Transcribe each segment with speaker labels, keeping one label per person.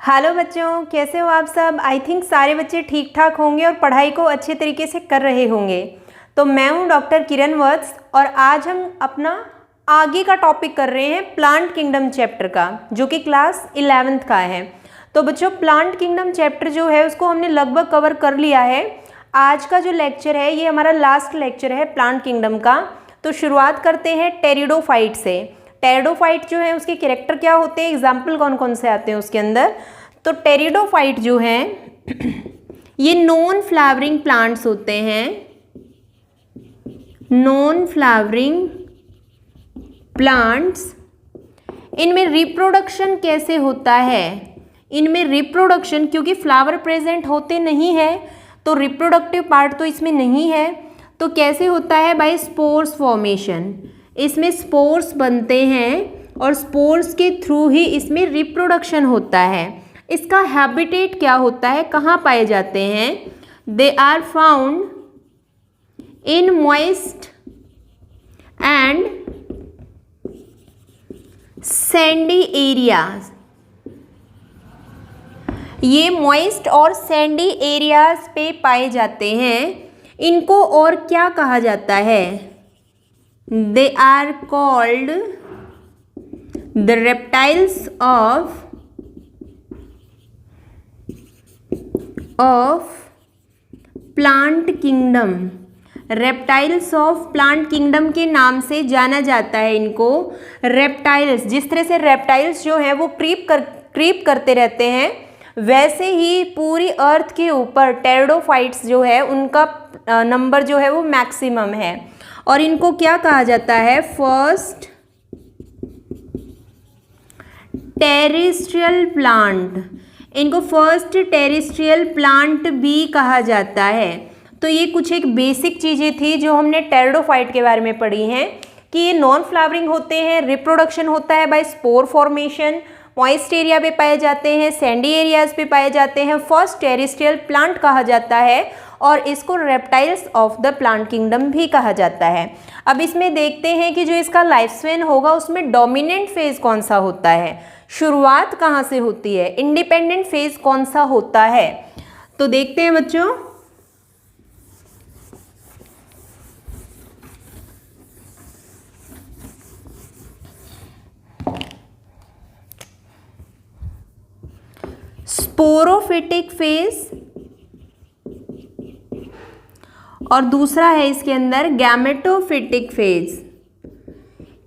Speaker 1: Hello बच्चों, कैसे हो आप सब। आई थिंक सारे बच्चे ठीक ठाक होंगे और पढ़ाई को अच्छे तरीके से कर रहे होंगे। तो मैं हूं डॉक्टर किरण वत्स और आज हम अपना आगे का टॉपिक कर रहे हैं प्लांट किंगडम चैप्टर का, जो कि क्लास 11th का है। तो बच्चों, प्लांट किंगडम चैप्टर जो है उसको हमने लगभग कवर कर लिया है। आज का जो लेक्चर है ये हमारा लास्ट लेक्चर है प्लांट किंगडम का। तो शुरुआत करते हैं टेरिडोफाइट से। टेरिडोफाइट जो है उसके कैरेक्टर क्या होते हैं, एग्जाम्पल कौन कौन से आते हैं उसके अंदर। तो टेरिडोफाइट जो है ये नॉन फ्लावरिंग प्लांट्स होते हैं। नॉन फ्लावरिंग प्लांट्स, इनमें रिप्रोडक्शन कैसे होता है। इनमें रिप्रोडक्शन, क्योंकि फ्लावर प्रेजेंट होते नहीं है तो रिप्रोडक्टिव पार्ट तो इसमें नहीं है, तो कैसे होता है, बाय स्पोर्स फॉर्मेशन। इसमें स्पोर्स बनते हैं और स्पोर्स के थ्रू ही इसमें रिप्रोडक्शन होता है। इसका हैबिटेट क्या होता है, कहाँ पाए जाते हैं। They are found in moist and sandy areas. ये मॉइस्ट और सैंडी एरियाज पे पाए जाते हैं। इनको और क्या कहा जाता है, they are called the reptiles of plant kingdom. Reptiles of plant kingdom के नाम से जाना जाता है इनको। रेप्टाइल्स, जिस तरह से रेप्टाइल्स जो है वो क्रीप करते रहते हैं, वैसे ही पूरी अर्थ के ऊपर टेरिडोफाइट्स जो है उनका नंबर जो है वो मैक्सिमम है। और इनको क्या कहा जाता है, फर्स्ट टेरेस्ट्रियल प्लांट। इनको फर्स्ट टेरेस्ट्रियल प्लांट भी कहा जाता है। तो ये कुछ एक बेसिक चीज़ें थी जो हमने टेरिडोफाइट के बारे में पढ़ी हैं कि ये नॉन फ्लावरिंग होते हैं, रिप्रोडक्शन होता है by spore formation, moist area पे पाए जाते हैं, सैंडी एरियाज पे पाए जाते हैं, फर्स्ट टेरेस्ट्रियल प्लांट कहा जाता है और इसको reptiles of the plant kingdom भी कहा जाता है। अब इसमें देखते हैं कि जो इसका लाइफ स्पैन होगा उसमें डोमिनेंट फेज कौन सा होता है, शुरुआत कहाँ से होती है, इंडिपेंडेंट फेज कौन सा होता है। तो देखते हैं बच्चों। स्पोरोफिटिक फेज और दूसरा है इसके अंदर गैमेटोफिटिक फेज।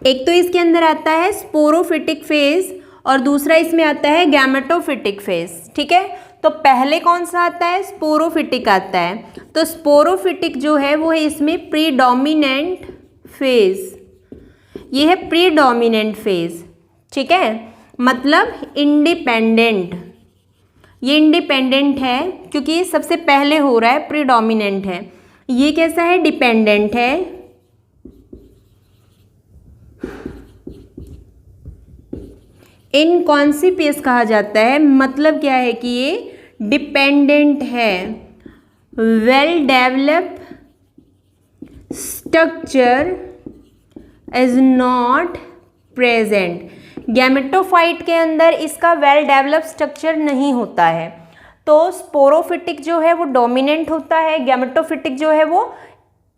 Speaker 1: एक तो इसके अंदर आता है स्पोरोफिटिक फेज और दूसरा इसमें आता है गैमेटोफिटिक फेज। ठीक है, तो पहले कौन सा आता है, स्पोरोफिटिक आता है। तो स्पोरोफिटिक जो है वो है इसमें प्रीडोमिनेंट फेज। ये है प्रीडोमिनेंट फेज। ठीक है, मतलब इंडिपेंडेंट। ये इंडिपेंडेंट है क्योंकि ये सबसे पहले हो रहा है, प्रीडोमिनेंट है। ये कैसा है, डिपेंडेंट है। इनकॉन्सिपियस कहा जाता है, मतलब क्या है कि ये डिपेंडेंट है। Well developed structure is not present. Gametophyte के अंदर इसका वेल डेवलप्ड स्ट्रक्चर नहीं होता है। तो स्पोरोफिटिक जो है वो डोमिनेंट होता है, गैमेटोफिटिक जो है वो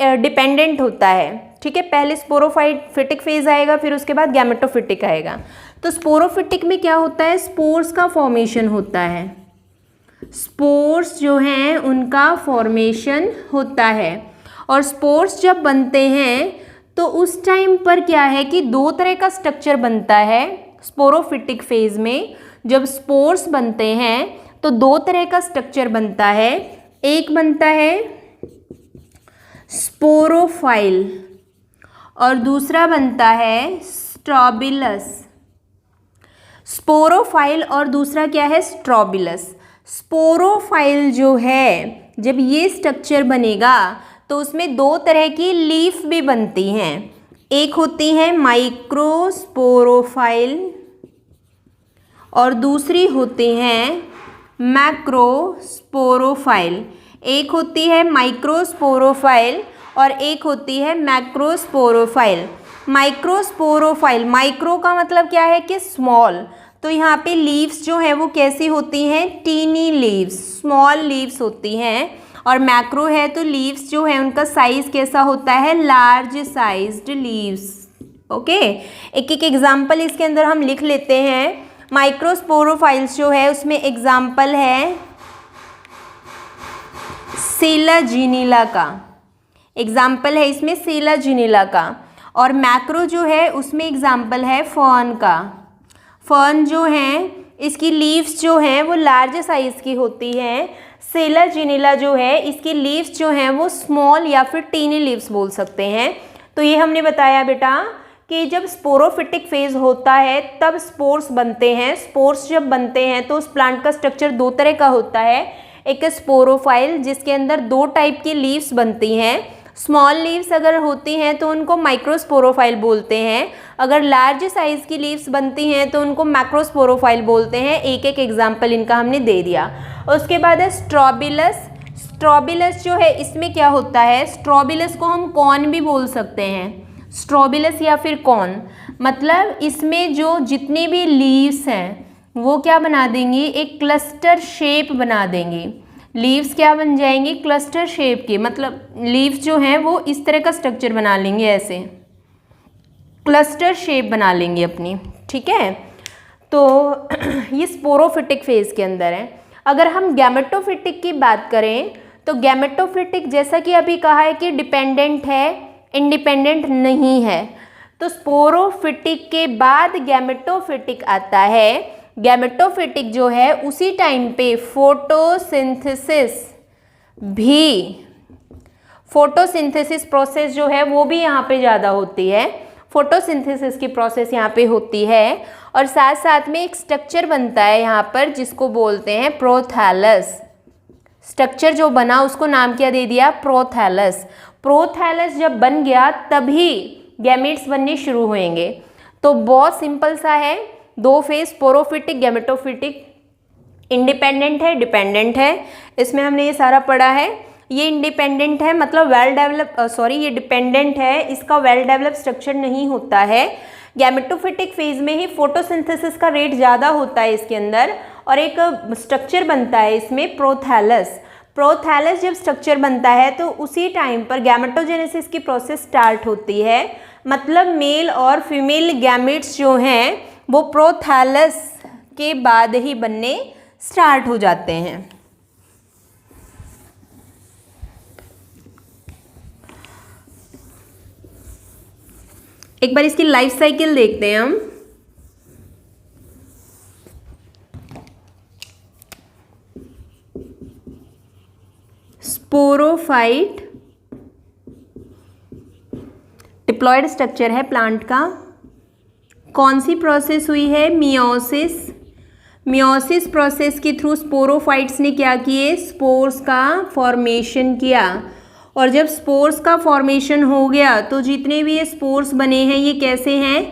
Speaker 1: डिपेंडेंट होता है। ठीक है, पहले स्पोरोफिटिक फेज आएगा, फिर उसके बाद गैमेटोफिटिक आएगा। तो स्पोरोफिटिक में क्या होता है, स्पोर्स का फॉर्मेशन होता है। स्पोर्स जो हैं उनका फॉर्मेशन होता है और स्पोर्स जब बनते हैं तो उस टाइम पर क्या है कि दो तरह का स्ट्रक्चर बनता है। स्पोरोफिटिक फेज में जब स्पोर्स बनते हैं तो दो तरह का स्ट्रक्चर बनता है। एक बनता है स्पोरोफाइल और दूसरा बनता है स्ट्रोबिलस। स्पोरोफाइल और दूसरा क्या है, स्ट्रोबिलस। स्पोरोफाइल जो है, जब ये स्ट्रक्चर बनेगा तो उसमें दो तरह की लीफ भी बनती हैं। एक होती है माइक्रोस्पोरोफाइल और दूसरी होती हैं मैक्रोस्पोरोफाइल। एक होती है माइक्रोस्पोरोफाइल और एक होती है मैक्रोस्पोरोफाइल। माइक्रोस्पोरोफाइल, माइक्रो का मतलब क्या है कि स्मॉल, तो यहाँ पे लीव्स जो है वो कैसी होती हैं, टीनी लीव्स, स्मॉल लीव्स होती हैं। और मैक्रो है तो लीव्स जो है उनका साइज कैसा होता है, लार्ज साइज्ड लीव्स। ओके, एक एक एग्जाम्पल इसके अंदर हम लिख लेते हैं। माइक्रोस्पोरोफाइल्स जो है उसमें एग्जाम्पल है सेलाजिनीला का, एग्जाम्पल है इसमें सेलाजिनीला का। और मैक्रो जो है उसमें एग्जाम्पल है फर्न का। फर्न जो है इसकी लीव्स जो हैं वो लार्ज साइज़ की होती हैं। सेलाजिनीला जो है इसकी लीव्स जो हैं वो स्मॉल या फिर टीनी लीव्स बोल सकते हैं। तो ये हमने बताया बेटा कि जब स्पोरोफिटिक फेज होता है तब स्पोर्स बनते हैं। स्पोर्स जब बनते हैं तो उस प्लांट का स्ट्रक्चर दो तरह का होता है, एक स्पोरोफाइल जिसके अंदर दो टाइप की लीव्स बनती हैं। स्मॉल लीव्स अगर होती हैं तो उनको माइक्रोस्पोरोफाइल बोलते हैं, अगर लार्ज साइज़ की लीव्स बनती हैं तो उनको मैक्रोस्पोरोफाइल बोलते हैं। एक एक एग्जाम्पल इनका हमने दे दिया। उसके बाद है स्ट्रॉबिलस। स्ट्रॉबिलस जो है इसमें क्या होता है, स्ट्रॉबिलस को हम कॉर्न भी बोल सकते हैं, स्ट्रॉबिलस या फिर कॉर्न। मतलब इसमें जो जितनी भी लीव्स हैं वो क्या बना देंगी, एक क्लस्टर शेप बना देंगी। लीव्स क्या बन जाएंगी, क्लस्टर शेप के, मतलब लीव्स जो हैं वो इस तरह का स्ट्रक्चर बना लेंगे, ऐसे क्लस्टर शेप बना लेंगे अपनी। ठीक है, तो ये स्पोरोफिटिक फेज के अंदर है। अगर हम गैमेटोफिटिक की बात करें तो गैमेटोफिटिक जैसा कि अभी कहा है कि डिपेंडेंट है, इंडिपेंडेंट नहीं है। तो स्पोरोफिटिक के बाद गैमेटोफिटिक आता है। गैमेटोफिटिक जो है उसी टाइम पे फोटोसिंथेसिस प्रोसेस जो है वो भी यहाँ पे ज़्यादा होती है। फोटोसिंथेसिस की प्रोसेस यहाँ पे होती है और साथ साथ में एक स्ट्रक्चर बनता है यहाँ पर जिसको बोलते हैं प्रोथैलस। स्ट्रक्चर जो बना उसको नाम क्या दे दिया, प्रोथैलस। प्रोथैलस जब बन गया तभी गैमेट्स बनने शुरू होंगे। तो बहुत सिंपल सा है, दो फेज स्पोरोफिटिक गैमेटोफिटिक, इंडिपेंडेंट है डिपेंडेंट है, इसमें हमने ये सारा पढ़ा है। ये इंडिपेंडेंट है मतलब वेल डेवलप, ये डिपेंडेंट है, इसका वेल डेवलप स्ट्रक्चर नहीं होता है। गैमेटोफिटिक फेज में ही फोटोसिंथेसिस का रेट ज़्यादा होता है इसके अंदर और एक स्ट्रक्चर बनता है इसमें प्रोथैलस। प्रोथैलस जब स्ट्रक्चर बनता है तो उसी टाइम पर गैमेटोजेनेसिस की प्रोसेस स्टार्ट होती है। मतलब मेल और फीमेल गैमेट्स जो हैं वो प्रोथैलस के बाद ही बनने स्टार्ट हो जाते हैं। एक बार इसकी लाइफ साइकिल देखते हैं हम। स्पोरोफाइट डिप्लॉयड स्ट्रक्चर है प्लांट का। कौन सी प्रोसेस हुई है, मियोसिस। मियोसिस प्रोसेस के थ्रू स्पोरोफाइट्स ने क्या किए, स्पोर्स का फॉर्मेशन किया। और जब स्पोर्स का फॉर्मेशन हो गया तो जितने भी ये स्पोर्स बने हैं ये कैसे हैं,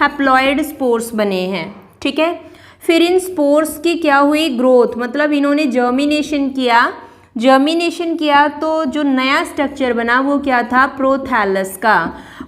Speaker 1: हैप्लॉयड स्पोर्स बने हैं। ठीक है, फिर इन स्पोर्स की क्या हुई, ग्रोथ, मतलब इन्होंने जर्मिनेशन किया। जर्मिनेशन किया तो जो नया स्ट्रक्चर बना वो क्या था, प्रोथैलस का।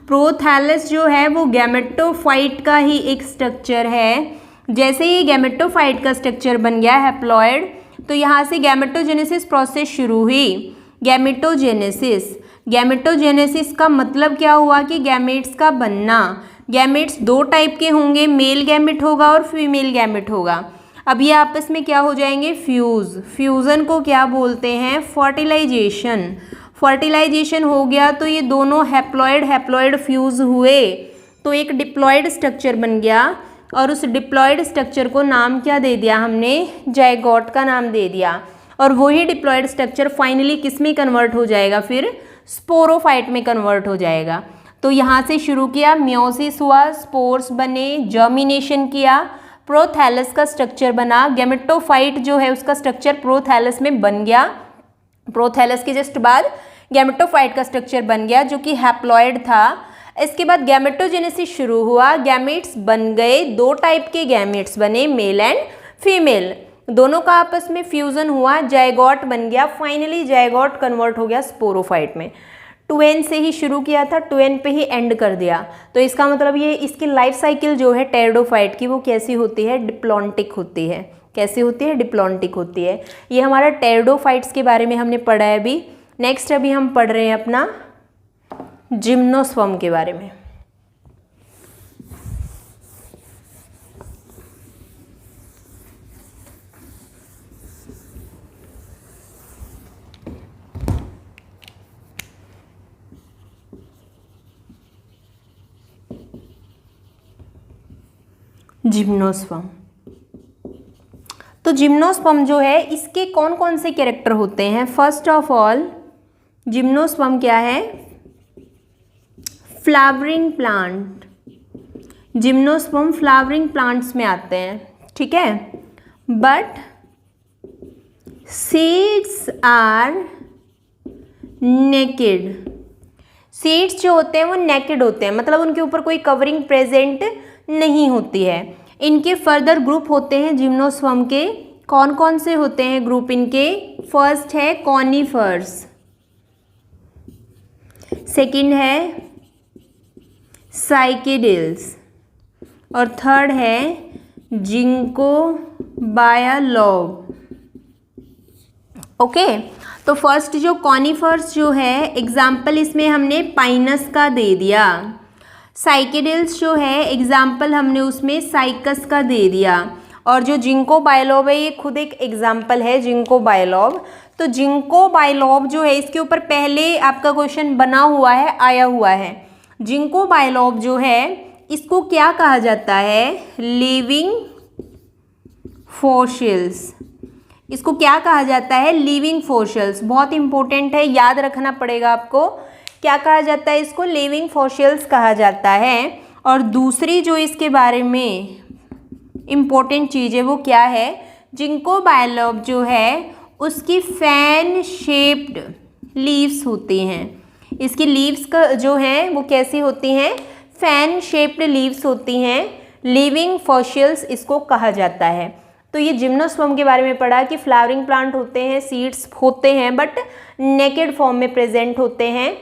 Speaker 1: प्रोथैलस जो है वो गैमेटोफाइट का ही एक स्ट्रक्चर है। जैसे ही गैमेटोफाइट का स्ट्रक्चर बन गया हैप्लॉयड, तो यहाँ से गैमेटोजेनेसिस प्रोसेस शुरू हुई। गैमेटोजेनेसिस, गैमेटोजेनेसिस का मतलब क्या हुआ कि गैमेट्स का बनना। गैमेट्स दो टाइप के होंगे, मेल गैमेट होगा और फीमेल गैमेट होगा। अब ये आपस में क्या हो जाएंगे, फ्यूज़। फ्यूज़न को क्या बोलते हैं, फर्टिलाइजेशन। फर्टिलाइजेशन हो गया तो ये दोनों हैप्लॉयड फ्यूज़ हुए तो एक डिप्लॉयड स्ट्रक्चर बन गया और उस डिप्लॉयड स्ट्रक्चर को नाम क्या दे दिया हमने, जाइगोट का नाम दे दिया। और वही डिप्लॉयड स्ट्रक्चर फाइनली किस में कन्वर्ट हो जाएगा, फिर स्पोरोफाइट में कन्वर्ट हो जाएगा। तो यहाँ से शुरू किया, मियोसिस हुआ, स्पोर्स बने, जर्मिनेशन किया, प्रोथैलस का स्ट्रक्चर बना। गैमेटोफाइट जो है उसका स्ट्रक्चर प्रोथैलस में बन गया। प्रोथैलस के जस्ट बाद गैमेटोफाइट का स्ट्रक्चर बन गया जो कि हैप्लॉयड था। इसके बाद गैमेटोजेनेसिस शुरू हुआ, गैमेट्स बन गए, दो टाइप के गैमेट्स बने, मेल एंड फीमेल, दोनों का आपस में फ्यूज़न हुआ, जाइगोट बन गया। फाइनली जाइगोट कन्वर्ट हो गया स्पोरोफाइट में। 2n से ही शुरू किया था, 2n पे ही एंड कर दिया। तो इसका मतलब ये इसकी लाइफ साइकिल जो है टेरिडोफाइट की वो कैसी होती है, डिप्लॉन्टिक होती है। कैसी होती है, डिप्लॉन्टिक होती है। ये हमारा टेरिडोफाइट्स के बारे में हमने पढ़ा है अभी। नेक्स्ट अभी हम पढ़ रहे हैं अपना जिम्नोस्पर्म के बारे में। जिम्नोस्पर्म, तो जिम्नोस्पर्म जो है इसके कौन कौन से कैरेक्टर होते हैं। फर्स्ट ऑफ ऑल जिम्नोस्पर्म क्या है, flowering plant. Gymnosperm flowering plants में आते हैं, ठीक है। But seeds are naked. Seeds जो होते हैं वो नेकेड होते हैं, मतलब उनके ऊपर कोई कवरिंग प्रेजेंट नहीं होती है। इनके फर्दर ग्रुप होते हैं जिम्नोस्पर्म के। कौन कौन से होते हैं ग्रुप इनके। फर्स्ट है कॉनिफर्स, सेकंड है साइकेडिल्स और थर्ड है जिंको बायलॉब। ओके, तो फर्स्ट जो कॉनिफर्स जो है एग्जाम्पल इसमें हमने पाइनस का दे दिया। साइकेडिल्स जो है एग्जाम्पल हमने उसमें साइकस का दे दिया। और जो जिंको बायलॉब है ये खुद एक एग्जाम्पल है, जिंको बायलॉब। तो जिंको बायलॉब जो है इसके ऊपर पहले आपका क्वेश्चन बना हुआ है, आया हुआ है। जिंको बायलॉब जो है इसको क्या कहा जाता है, लिविंग फॉसिल्स। इसको क्या कहा जाता है, लिविंग फॉसिल्स। बहुत इंपॉर्टेंट है, याद रखना पड़ेगा आपको। क्या कहा जाता है इसको, लिविंग फॉसिल्स कहा जाता है। और दूसरी जो इसके बारे में इम्पोर्टेंट चीज़ है वो क्या है, जिंको बायलॉब जो है उसकी फैन शेप्ड लीव्स होती हैं। इसकी लीव्स का जो है वो कैसी होती हैं, फैन शेप्ड लीव्स होती हैं। लिविंग फॉसिल्स इसको कहा जाता है। तो ये जिम्नोस्पर्म के बारे में पढ़ा कि फ्लावरिंग प्लांट होते हैं, सीड्स होते हैं बट नेकेड फॉर्म में प्रेजेंट होते हैं।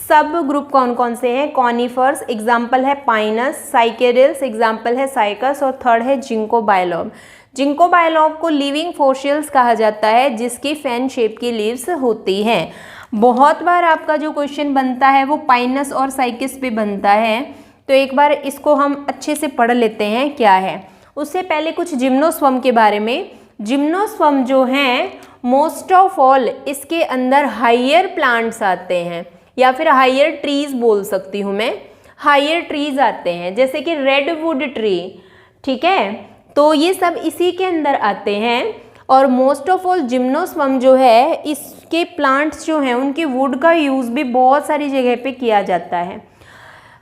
Speaker 1: सब ग्रुप कौन कौन से हैं, कॉनिफर्स एग्जाम्पल है पाइनस, साइकेडिल्स एग्जाम्पल है साइकस और थर्ड है जिंको बायलॉब। जिंको बायलॉब को लिविंग फॉसिल्स कहा जाता है जिसकी फैन शेप की लीव्स होती हैं। बहुत बार आपका जो क्वेश्चन बनता है वो पाइनस और साइकस पे बनता है, तो एक बार इसको हम अच्छे से पढ़ लेते हैं क्या है। उससे पहले कुछ जिम्नोस्पर्म के बारे में। जिम्नोस्पर्म जो हैं मोस्ट ऑफ ऑल इसके अंदर हायर प्लांट्स आते हैं या फिर हायर ट्रीज बोल सकती हूँ मैं। हायर ट्रीज आते हैं जैसे कि रेडवुड ट्री, ठीक है, तो ये सब इसी के अंदर आते हैं। और मोस्ट ऑफ ऑल जिम्नोस्पर्म जो है इसके प्लांट्स जो हैं उनके वुड का यूज़ भी बहुत सारी जगह पे किया जाता है।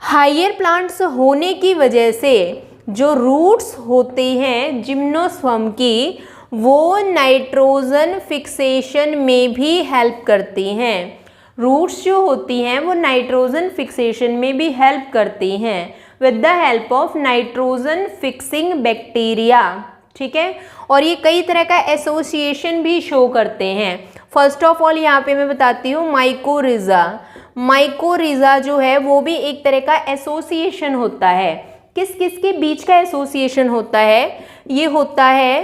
Speaker 1: हायर प्लांट्स होने की वजह से जो रूट्स होती हैं जिम्नोस्पर्म की वो नाइट्रोजन फिक्सेशन में भी हेल्प करती हैं। रूट्स जो होती हैं वो नाइट्रोजन फिक्सेशन में भी हेल्प करती हैं with the help of nitrogen fixing bacteria, ठीक है। और ये कई तरह का एसोसिएशन भी शो करते हैं। फर्स्ट ऑफ ऑल यहाँ पे मैं बताती हूँ माइकोरिजा। माइकोरिजा जो है वो भी एक तरह का एसोसिएशन होता है। किस किस के बीच का एसोसिएशन होता है, ये होता है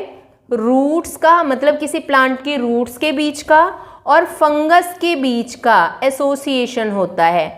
Speaker 1: रूट्स का, मतलब किसी प्लांट के रूट्स के बीच का और फंगस के बीच का एसोसिएशन होता है।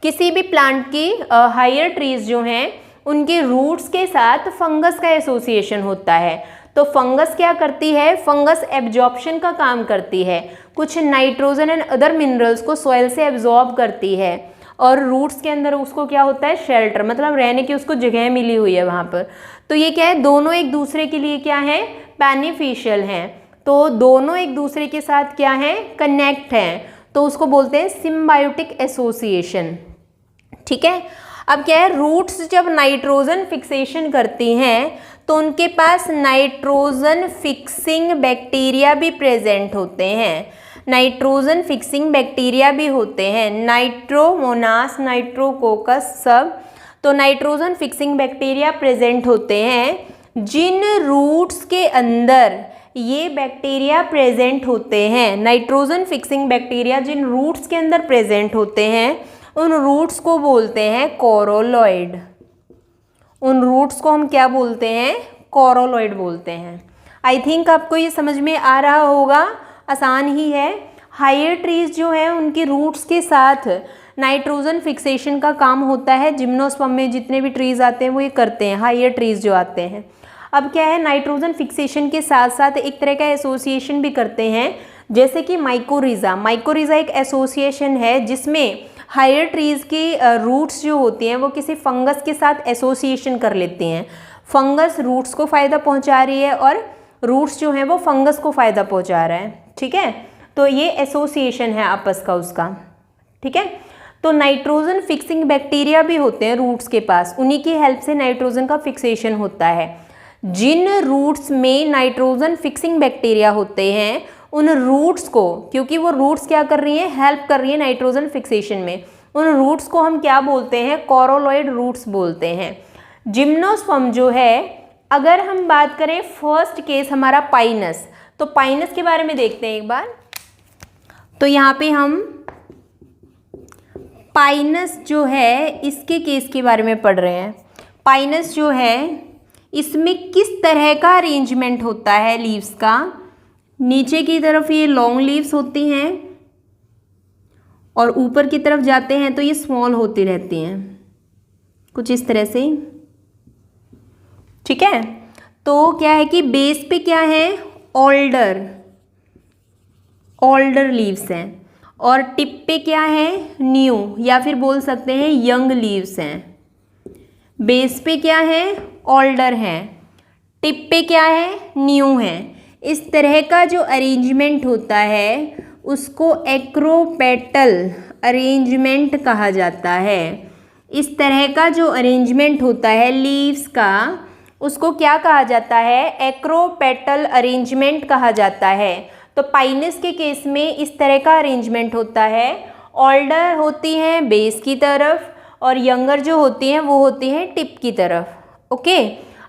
Speaker 1: किसी भी प्लांट की हायर ट्रीज जो हैं उनके रूट्स के साथ फंगस का एसोसिएशन होता है। तो फंगस क्या करती है, फंगस एब्जॉर्प्शन का काम करती है, कुछ नाइट्रोजन एंड अदर मिनरल्स को सॉइल से एब्जॉर्ब करती है। और रूट्स के अंदर उसको क्या होता है, शेल्टर, मतलब रहने की उसको जगह मिली हुई है वहाँ पर। तो ये क्या है, दोनों एक दूसरे के लिए क्या है, बेनिफिशियल हैं। तो दोनों एक दूसरे के साथ क्या है, कनेक्ट हैं, तो उसको बोलते हैं सिम्बायोटिक एसोसिएशन, ठीक है। अब क्या है, रूट्स जब नाइट्रोजन फिक्सेशन करती हैं तो उनके पास नाइट्रोजन फिक्सिंग बैक्टीरिया भी प्रेजेंट होते हैं। नाइट्रोजन फिक्सिंग बैक्टीरिया भी होते हैं, नाइट्रोमोनास, नाइट्रोकोकस सब। तो नाइट्रोजन फिक्सिंग बैक्टीरिया प्रेजेंट होते हैं जिन रूट्स के अंदर ये बैक्टीरिया प्रेजेंट होते हैं। नाइट्रोजन फिक्सिंग बैक्टीरिया जिन रूट्स के अंदर प्रेजेंट होते हैं उन रूट्स को बोलते हैं कोरोलॉइड। उन रूट्स को हम क्या बोलते हैं? कोरोलॉइड बोलते हैं। आई थिंक आपको ये समझ में आ रहा होगा, आसान ही है। हायर ट्रीज जो है उनकी रूट्स के साथ नाइट्रोजन फिक्सेशन का काम होता है। जिम्नोस्पर्म में जितने भी ट्रीज आते हैं वो ये करते हैं, हायर ट्रीज जो आते हैं। अब क्या है, नाइट्रोजन फिक्सेशन के साथ साथ एक तरह का एसोसिएशन भी करते हैं, जैसे कि माइकोरिजा। माइकोरिजा एक एसोसिएशन है जिसमें हायर ट्रीज की रूट्स जो होती हैं वो किसी फंगस के साथ एसोसिएशन कर लेती हैं। फंगस रूट्स को फ़ायदा पहुंचा रही है और रूट्स जो हैं वो फंगस को फ़ायदा पहुंचा रहा है। ठीक है, तो ये एसोसिएशन है आपस का उसका। ठीक है, तो नाइट्रोजन फिक्सिंग बैक्टीरिया भी होते हैं रूट्स के पास, उन्हीं की हेल्प से नाइट्रोजन का फिक्सेशन होता है। जिन रूट्स में नाइट्रोजन फिक्सिंग बैक्टीरिया होते हैं उन रूट्स को, क्योंकि वो रूट्स क्या कर रही हैं, हेल्प कर रही है नाइट्रोजन फिक्सेशन में, उन रूट्स को हम क्या बोलते हैं? कोरोलॉइड रूट्स बोलते हैं। जिम्नोस्पर्म जो है, अगर हम बात करें फर्स्ट केस हमारा पाइनस, तो पाइनस के बारे में देखते हैं एक बार। तो यहाँ पे हम पाइनस जो है इसके केस के बारे में पढ़ रहे हैं। पाइनस जो है इसमें किस तरह का अरेंजमेंट होता है लीव्स का? नीचे की तरफ ये लॉन्ग लीव्स होती हैं और ऊपर की तरफ जाते हैं तो ये स्मॉल होती रहती हैं, कुछ इस तरह से। ठीक है, तो क्या है कि बेस पे क्या है? ओल्डर लीव्स हैं और टिप पे क्या है? न्यू या फिर बोल सकते हैं यंग लीव्स हैं। बेस पे क्या है? ओल्डर हैं, टिप पे क्या है? न्यू है। इस तरह का जो अरेंजमेंट होता है उसको एक्रोपेटल अरेंजमेंट कहा जाता है। इस तरह का जो अरेंजमेंट होता है लीव्स का उसको क्या कहा जाता है? एक्रोपेटल अरेंजमेंट कहा जाता है। तो पाइनस के केस में इस तरह का अरेंजमेंट होता है। ओल्डर होती हैं बेस की तरफ और यंगर जो होती हैं वो होती हैं टिप की तरफ। ओके,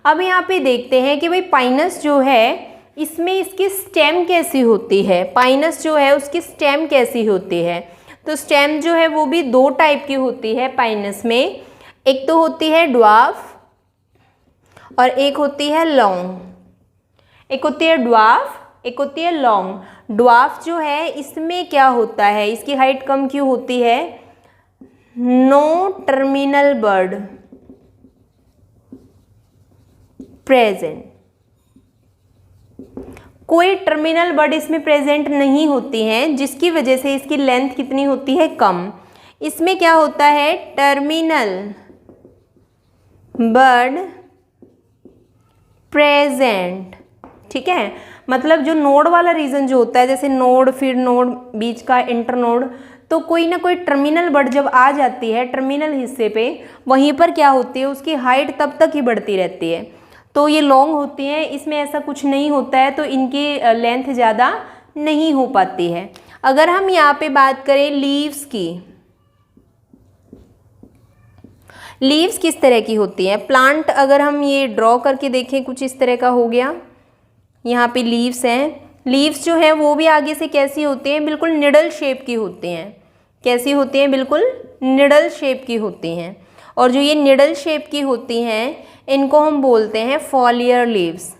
Speaker 1: अब यहाँ पे देखते हैं कि भाई पाइनस जो है इसमें इसकी स्टेम कैसी होती है। पाइनस जो है उसकी स्टेम कैसी होती है? तो स्टेम जो है वो भी दो टाइप की होती है पाइनस में। एक तो होती है ड्वार्फ और एक होती है लॉन्ग। एक होती है ड्वार्फ, एक होती है लॉन्ग। ड्वार्फ जो है इसमें क्या होता है, इसकी हाइट कम क्यों होती है? नो टर्मिनल बर्ड प्रेजेंट, कोई टर्मिनल बर्ड इसमें प्रेजेंट नहीं होती हैं, जिसकी वजह से इसकी लेंथ कितनी होती है? कम। इसमें क्या होता है? Terminal bud present. ठीक है, मतलब जो नोड वाला रीजन जो होता है, जैसे नोड फिर नोड बीच का इंटरनोड, तो कोई ना कोई टर्मिनल बर्ड जब आ जाती है टर्मिनल हिस्से पे, वहीं पर क्या होती है उसकी हाइट तब तक ही बढ़ती रहती है। तो ये लॉन्ग होती हैं, इसमें ऐसा कुछ नहीं होता है, तो इनकी लेंथ ज़्यादा नहीं हो पाती है। अगर हम यहाँ पे बात करें लीव्स की, लीव्स किस तरह की होती हैं? प्लांट अगर हम ये ड्रॉ करके देखें कुछ इस तरह का हो गया, यहाँ पे लीव्स हैं। लीव्स जो हैं वो भी आगे से कैसी होती हैं? बिल्कुल निडल शेप की होती हैं। कैसी होती हैं? बिल्कुल निडल शेप की होती हैं। और जो ये निडल शेप की होती हैं इनको हम बोलते हैं फॉलियर लीव्स।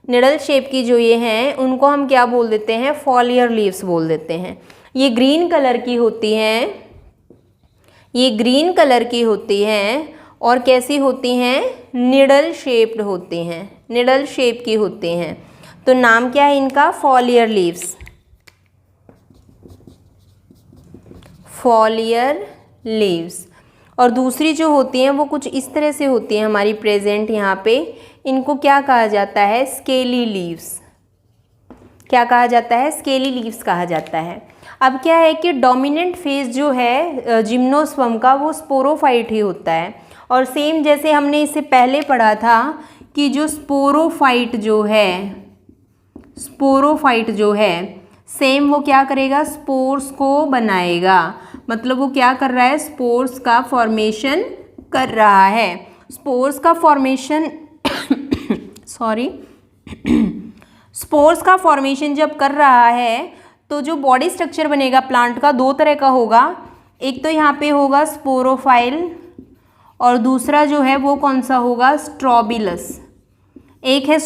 Speaker 1: निडल शेप की जो ये हैं उनको हम क्या बोल देते हैं? फॉलियर लीव्स बोल देते हैं। ये ग्रीन कलर की होती हैं, ये ग्रीन कलर की होती हैं और कैसी होती हैं? निडल शेप्ड होती हैं, निडल शेप की होती हैं। तो नाम क्या है इनका? Foliar leaves. Foliar leaves. और दूसरी जो होती हैं वो कुछ इस तरह से होती हैं हमारी प्रेजेंट यहाँ पे। इनको क्या कहा जाता है? Scaly leaves. क्या कहा जाता है? स्केली लीव्स कहा जाता है। अब क्या है कि डोमिनेंट फेज जो है जिम्नोस्पर्म का वो स्पोरोफाइट ही होता है। और सेम जैसे हमने इससे पहले पढ़ा था कि जो स्पोरोफाइट जो है सेम वो क्या करेगा? स्पोर्स को बनाएगा। मतलब वो क्या कर रहा है? स्पोर्स का फॉर्मेशन कर रहा स्पोर्स का फॉर्मेशन जब कर रहा है तो जो बॉडी स्ट्रक्चर बनेगा प्लांट का दो तरह का होगा। एक तो यहाँ पे होगा स्पोरोफाइल और दूसरा जो है वो कौन सा होगा, स्ट्रोबिलस। एक है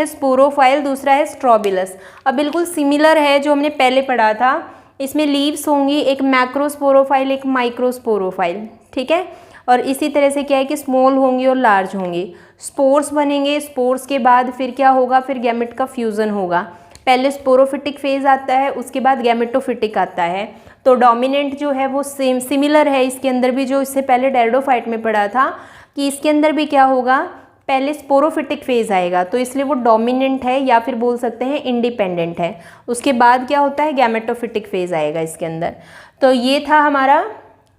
Speaker 1: स्पोरोफाइल, दूसरा है स्ट्रोबिलस। अब बिल्कुल सिमिलर है जो हमने पहले पढ़ा था। इसमें लीव्स होंगी, एक मैक्रोस्पोरोफाइल एक माइक्रोस्पोरोफाइल, ठीक है। और इसी तरह से क्या है कि स्मॉल होंगी और लार्ज होंगी। स्पोर्स बनेंगे, स्पोर्स के बाद फिर क्या होगा, फिर गैमेट का फ्यूज़न होगा। पहले स्पोरोफिटिक फेज आता है, उसके बाद गैमेटोफिटिक आता है। तो डोमिनेंट जो है वो सेम सिमिलर है इसके अंदर भी, जो इससे पहले डेरिडोफाइट में पढ़ा था कि इसके अंदर भी क्या होगा, पहले स्पोरोफिटिक फेज आएगा, तो इसलिए वो डोमिनेंट है या फिर बोल सकते हैं इंडिपेंडेंट है। उसके बाद क्या होता है, गैमेटोफिटिक फेज आएगा इसके अंदर। तो ये था हमारा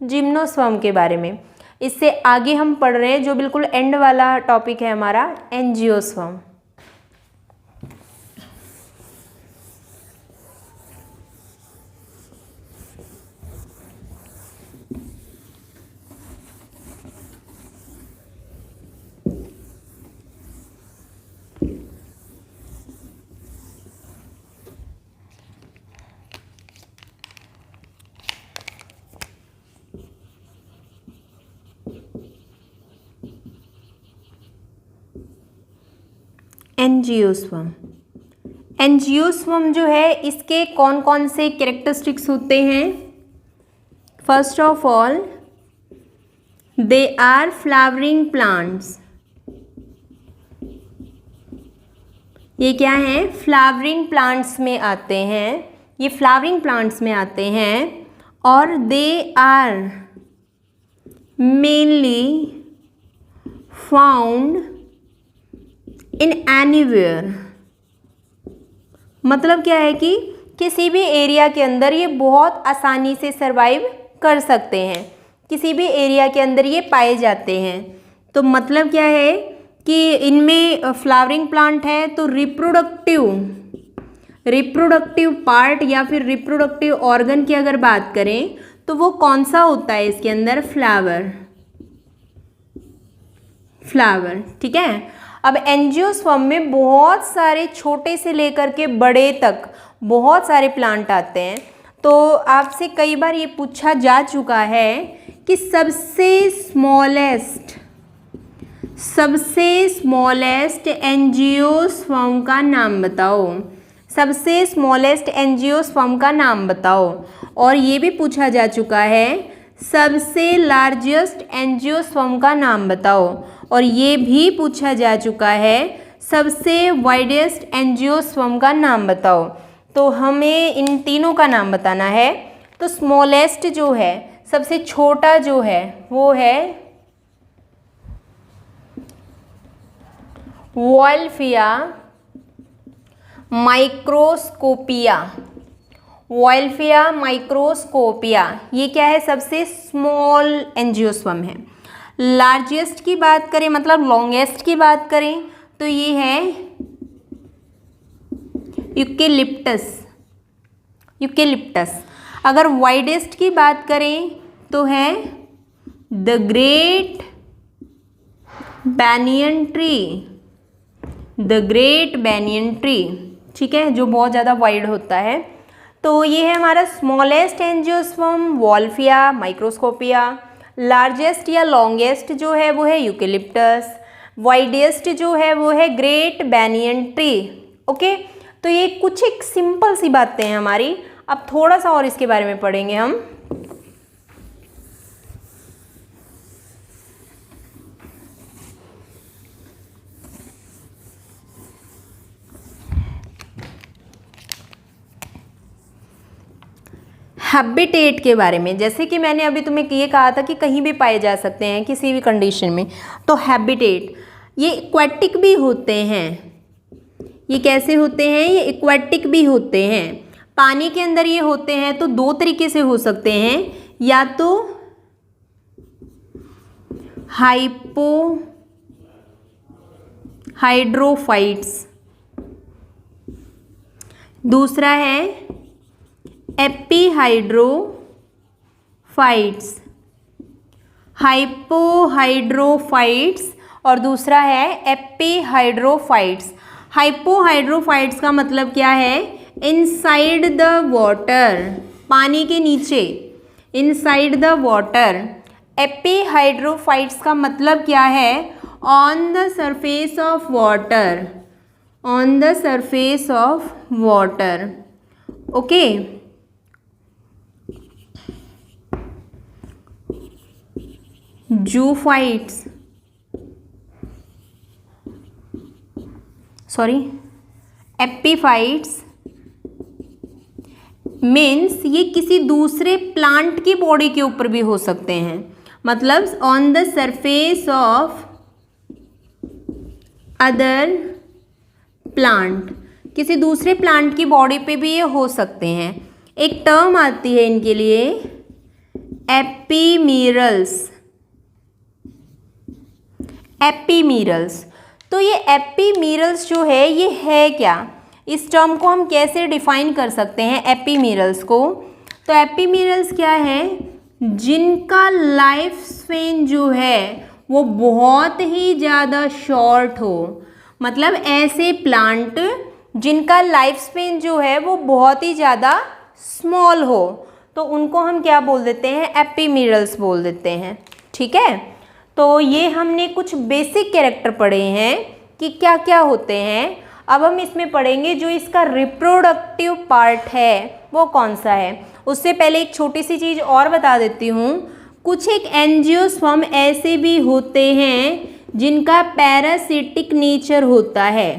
Speaker 1: जिम्नोस्पर्म के बारे में। इससे आगे हम पढ़ रहे हैं जो बिल्कुल एंड वाला टॉपिक है हमारा, एंजियोस्पर्म। एंजियोस्पर्म, एंजियोस्पर्म जो है इसके कौन कौन से कैरेक्टरिस्टिक्स होते हैं। First of all they are flowering plants. ये क्या है, फ्लावरिंग प्लांट्स में आते हैं, ये फ्लावरिंग प्लांट्स में आते हैं। और they are mainly found in anywhere. मतलब क्या है कि किसी भी एरिया के अंदर ये बहुत आसानी से सरवाइव कर सकते हैं, किसी भी एरिया के अंदर ये पाए जाते हैं। तो मतलब क्या है कि इनमें फ्लावरिंग प्लांट है तो रिप्रोडक्टिव पार्ट या फिर रिप्रोडक्टिव ऑर्गन की अगर बात करें तो वो कौन सा होता है इसके अंदर, फ्लावर, ठीक है। अब एंजियोस्पर्म में बहुत सारे छोटे से लेकर के बड़े तक बहुत सारे प्लांट आते हैं। तो आपसे कई बार ये पूछा जा चुका है कि सबसे स्मॉलेस्ट एंजियोस्पर्म का नाम बताओ, सबसे स्मॉलेस्ट एंजियोस्पर्म का नाम बताओ। और ये भी पूछा जा चुका है सबसे लार्जेस्ट एंजियोस्पर्म का नाम बताओ। और ये भी पूछा जा चुका है सबसे वाइडेस्ट एंजियोस्पर्म का नाम बताओ। तो हमें इन तीनों का नाम बताना है। तो स्मॉलेस्ट जो है, सबसे छोटा जो है वो है वॉल्फिया माइक्रोस्कोपिया। वॉल्फिया माइक्रोस्कोपिया ये क्या है, सबसे स्मॉल एंजियोस्पर्म है। लार्जेस्ट की बात करें, मतलब लॉन्गेस्ट की बात करें तो ये है यूकेलिप्टस। अगर वाइडेस्ट की बात करें तो है द ग्रेट बैनियन ट्री, ठीक है, जो बहुत ज़्यादा वाइड होता है। तो ये है हमारा स्मॉलेस्ट एंजियोस्पर्म वॉल्फिया माइक्रोस्कोपिया। लार्जेस्ट या लॉन्गेस्ट जो है वो है यूकेलिप्टस। वाइडेस्ट जो है वो है ग्रेट बैनियन ट्री। ओके, तो ये कुछ एक सिंपल सी बातें हैं हमारी। अब थोड़ा सा और इसके बारे में पढ़ेंगे हम। हैबिटेट के बारे में, जैसे कि मैंने अभी तुम्हें ये कहा था कि कहीं भी पाए जा सकते हैं किसी भी कंडीशन में। तो हैबिटेट ये एक्वेटिक भी होते हैं। ये कैसे होते हैं, ये एक्वेटिक भी होते हैं। पानी के अंदर ये होते हैं तो दो तरीके से हो सकते हैं, या तो हाइड्रोफाइट्स, दूसरा है एपीहाइड्रोफाइट्स, हाइपोहाइड्रोफाइट्स और दूसरा है एपीहाइड्रोफाइट्स। हाइपोहाइड्रोफाइट्स का मतलब क्या है? इनसाइड द वाटर, पानी के नीचे, इनसाइड द वाटर। एपीहाइड्रोफाइट्स का मतलब क्या है? On the surface of water, on the surface of water. Okay, zoophytes, sorry, epiphytes means ये किसी दूसरे प्लांट की बॉडी के ऊपर भी हो सकते हैं। मतलब on the surface of other plant, किसी दूसरे प्लांट की बॉडी पे भी ये हो सकते हैं। एक टर्म आती है इनके लिए, एपीमीरल्स, एपीमीरल्स। तो ये एपीमीरल्स जो है ये है क्या? इस टर्म को हम कैसे डिफाइन कर सकते हैं एपीमीरल्स को? तो एपीमीरल्स क्या है? जिनका लाइफ स्पेन जो है वो बहुत ही ज़्यादा शॉर्ट हो। मतलब ऐसे प्लांट जिनका लाइफ स्पेन जो है वो बहुत ही ज़्यादा स्मॉल हो, तो उनको हम क्या बोल देते हैं? एपीमीरल्स बोल देते हैं। ठीक है, तो ये हमने कुछ बेसिक कैरेक्टर पढ़े हैं कि क्या क्या होते हैं। अब हम इसमें पढ़ेंगे जो इसका रिप्रोडक्टिव पार्ट है वो कौन सा है। उससे पहले एक छोटी सी चीज़ और बता देती हूँ। कुछ एक एंजियोस्पर्म ऐसे भी होते हैं जिनका पैरासिटिक नेचर होता है।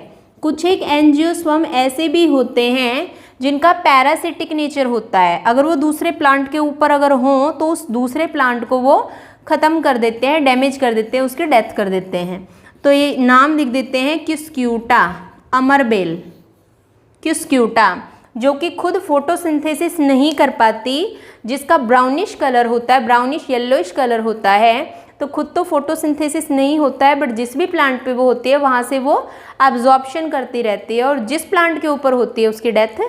Speaker 1: कुछ एक एंजियोस्पर्म ऐसे भी होते हैं जिनका पैरासिटिक नेचर होता है। अगर वो दूसरे प्लांट के ऊपर अगर हों तो उस दूसरे प्लांट को वो ख़त्म कर देते हैं, डैमेज कर देते हैं, उसके डेथ कर देते हैं। तो ये नाम लिख देते हैं क्यूस्क्यूटा, अमरबेल, क्यूस्क्यूटा, जो कि खुद फोटोसिंथेसिस नहीं कर पाती, जिसका ब्राउनिश कलर होता है, ब्राउनिश येलोइश कलर होता है। तो खुद तो फोटोसिंथेसिस नहीं होता है, बट जिस भी प्लांट पे वो होती है वहाँ से वो एब्जॉर्प्शन करती रहती है और जिस प्लांट के ऊपर होती है उसकी डेथ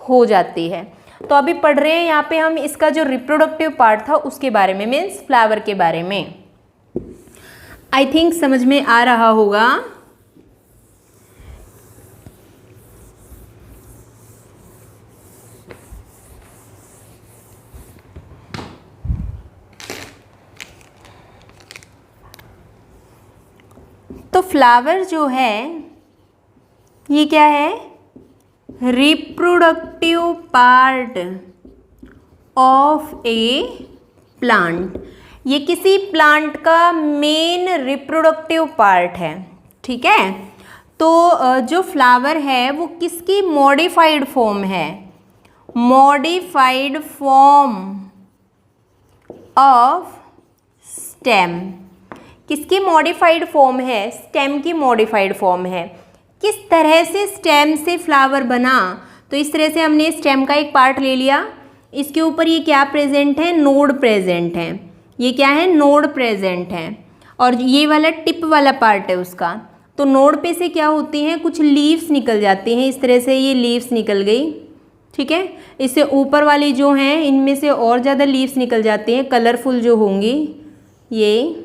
Speaker 1: हो जाती है। तो अभी पढ़ रहे हैं यहाँ पे हम इसका जो रिप्रोडक्टिव पार्ट था उसके बारे में, मीन्स फ्लावर के बारे में। आई थिंक समझ में आ रहा होगा। तो फ्लावर जो है ये क्या है? Reproductive part of A plant. ये किसी प्लांट का मेन रिप्रोडक्टिव पार्ट है। ठीक है, तो जो फ्लावर है वो किसकी मॉडिफाइड फॉर्म है? Modified form of stem. किसकी मॉडिफाइड फॉर्म है? स्टेम की मॉडिफाइड फॉर्म है। किस तरह से स्टेम से फ्लावर बना? तो इस तरह से हमने स्टेम का एक पार्ट ले लिया, इसके ऊपर ये क्या प्रेजेंट है? नोड प्रेजेंट है। ये क्या है? नोड प्रेजेंट है। और ये वाला टिप वाला पार्ट है उसका। तो नोड पे से क्या होती हैं? कुछ लीव्स निकल जाती हैं। इस तरह से ये लीव्स निकल गई। ठीक है, इससे ऊपर वाली जो हैं इनमें से और ज़्यादा लीव्स निकल जाती हैं, कलरफुल जो होंगी ये।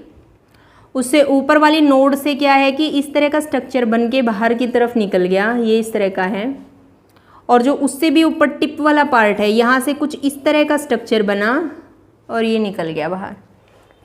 Speaker 1: उससे ऊपर वाली नोड से क्या है कि इस तरह का स्ट्रक्चर बन के बाहर की तरफ निकल गया, ये इस तरह का है। और जो उससे भी ऊपर टिप वाला पार्ट है, यहाँ से कुछ इस तरह का स्ट्रक्चर बना और ये निकल गया बाहर।